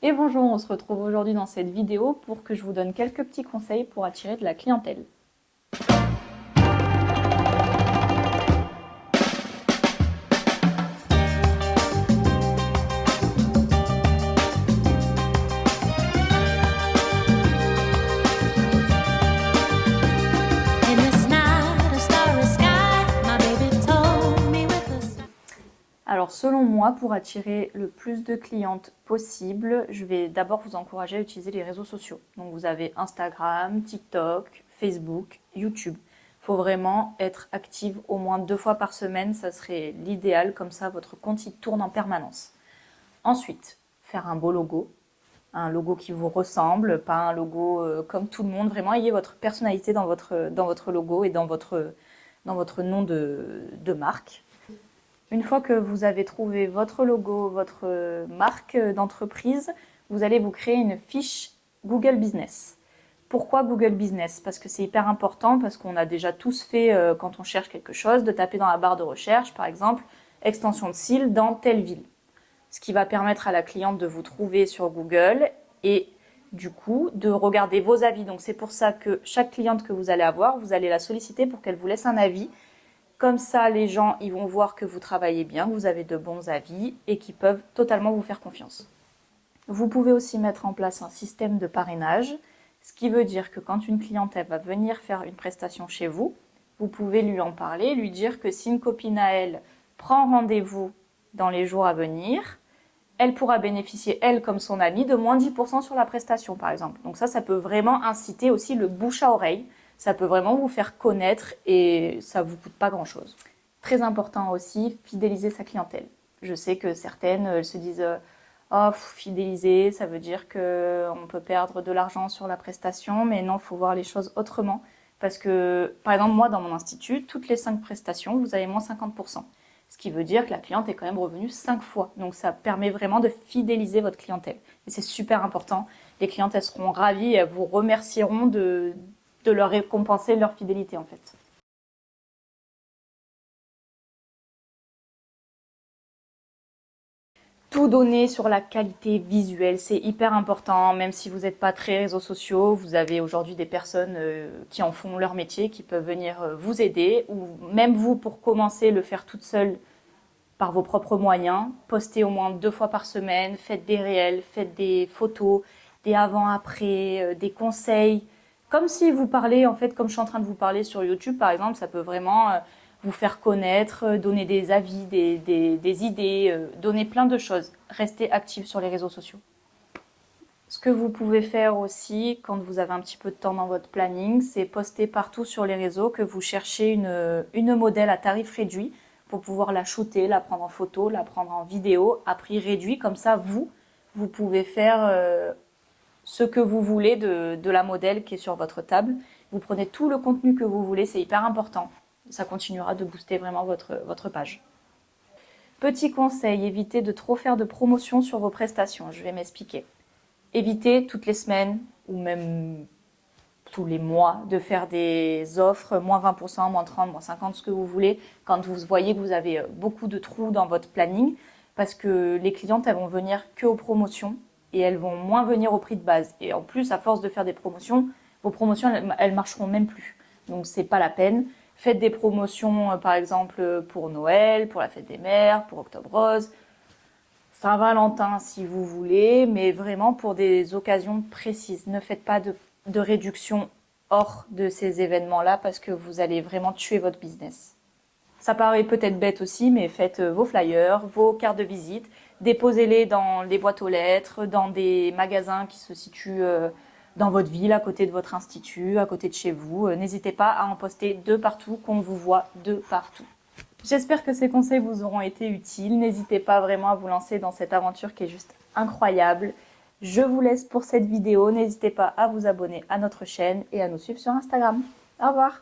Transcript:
Et bonjour, on se retrouve aujourd'hui dans cette vidéo pour que je vous donne quelques petits conseils pour attirer de la clientèle. Alors selon moi, pour attirer le plus de clientes possible, je vais d'abord vous encourager à utiliser les réseaux sociaux. Donc vous avez Instagram, TikTok, Facebook, YouTube. Il faut vraiment être active au moins 2 fois par semaine, ça serait l'idéal, comme ça votre compte il tourne en permanence. Ensuite, faire un beau logo, un logo qui vous ressemble, pas un logo comme tout le monde. Vraiment, ayez votre personnalité dans votre logo et dans votre nom de marque. Une fois que vous avez trouvé votre logo, votre marque d'entreprise, vous allez vous créer une fiche Google Business. Pourquoi Google Business? Parce que c'est hyper important, parce qu'on a déjà tous fait, quand on cherche quelque chose, de taper dans la barre de recherche, par exemple, extension de cils dans telle ville. Ce qui va permettre à la cliente de vous trouver sur Google et du coup de regarder vos avis. Donc c'est pour ça que chaque cliente que vous allez avoir, vous allez la solliciter pour qu'elle vous laisse un avis. Comme ça, les gens ils vont voir que vous travaillez bien, que vous avez de bons avis et qu'ils peuvent totalement vous faire confiance. Vous pouvez aussi mettre en place un système de parrainage, ce qui veut dire que quand une cliente elle va venir faire une prestation chez vous, vous pouvez lui en parler, lui dire que si une copine à elle prend rendez-vous dans les jours à venir, elle pourra bénéficier, elle comme son amie, de moins 10% sur la prestation par exemple. Donc ça peut vraiment inciter aussi le bouche à oreille. Ça peut vraiment vous faire connaître et ça vous coûte pas grand-chose. Très important aussi, fidéliser sa clientèle. Je sais que certaines se disent oh, fidéliser, ça veut dire qu'on peut perdre de l'argent sur la prestation, mais non, il faut voir les choses autrement. Parce que, par exemple, moi, dans mon institut, toutes les 5 prestations, vous avez moins 50%. Ce qui veut dire que la cliente est quand même revenue 5 fois. Donc ça permet vraiment de fidéliser votre clientèle. Et c'est super important. Les clientes, elles seront ravies et elles vous remercieront de leur récompenser leur fidélité en fait. Tout donner sur la qualité visuelle, c'est hyper important, même si vous n'êtes pas très réseaux sociaux, vous avez aujourd'hui des personnes qui en font leur métier, qui peuvent venir vous aider, ou même vous, pour commencer, le faire toute seule par vos propres moyens, postez au moins 2 fois par semaine, faites des réels, faites des photos, des avant-après, des conseils, comme si vous parlez, en fait, comme je suis en train de vous parler sur YouTube par exemple, ça peut vraiment vous faire connaître, donner des avis, des idées, donner plein de choses. Restez actif sur les réseaux sociaux. Ce que vous pouvez faire aussi, quand vous avez un petit peu de temps dans votre planning, c'est poster partout sur les réseaux que vous cherchez une modèle à tarif réduit pour pouvoir la shooter, la prendre en photo, la prendre en vidéo à prix réduit. Comme ça, vous pouvez faire ce que vous voulez de la modèle qui est sur votre table. Vous prenez tout le contenu que vous voulez, c'est hyper important. Ça continuera de booster vraiment votre page. Petit conseil, évitez de trop faire de promotion sur vos prestations. Je vais m'expliquer. Évitez toutes les semaines ou même tous les mois de faire des offres moins 20%, moins 30, moins 50, ce que vous voulez, quand vous voyez que vous avez beaucoup de trous dans votre planning, parce que les clientes, elles vont venir que aux promotions et elles vont moins venir au prix de base. Et en plus, à force de faire des promotions, vos promotions, elles marcheront même plus. Donc, c'est pas la peine. Faites des promotions, par exemple, pour Noël, pour la fête des mères, pour Octobre Rose, Saint-Valentin si vous voulez, mais vraiment pour des occasions précises. Ne faites pas de réduction hors de ces événements-là parce que vous allez vraiment tuer votre business. Ça paraît peut-être bête aussi, mais faites vos flyers, vos cartes de visite, déposez-les dans les boîtes aux lettres, dans des magasins qui se situent dans votre ville, à côté de votre institut, à côté de chez vous. N'hésitez pas à en poster de partout, qu'on vous voit de partout. J'espère que ces conseils vous auront été utiles. N'hésitez pas vraiment à vous lancer dans cette aventure qui est juste incroyable. Je vous laisse pour cette vidéo. N'hésitez pas à vous abonner à notre chaîne et à nous suivre sur Instagram. Au revoir!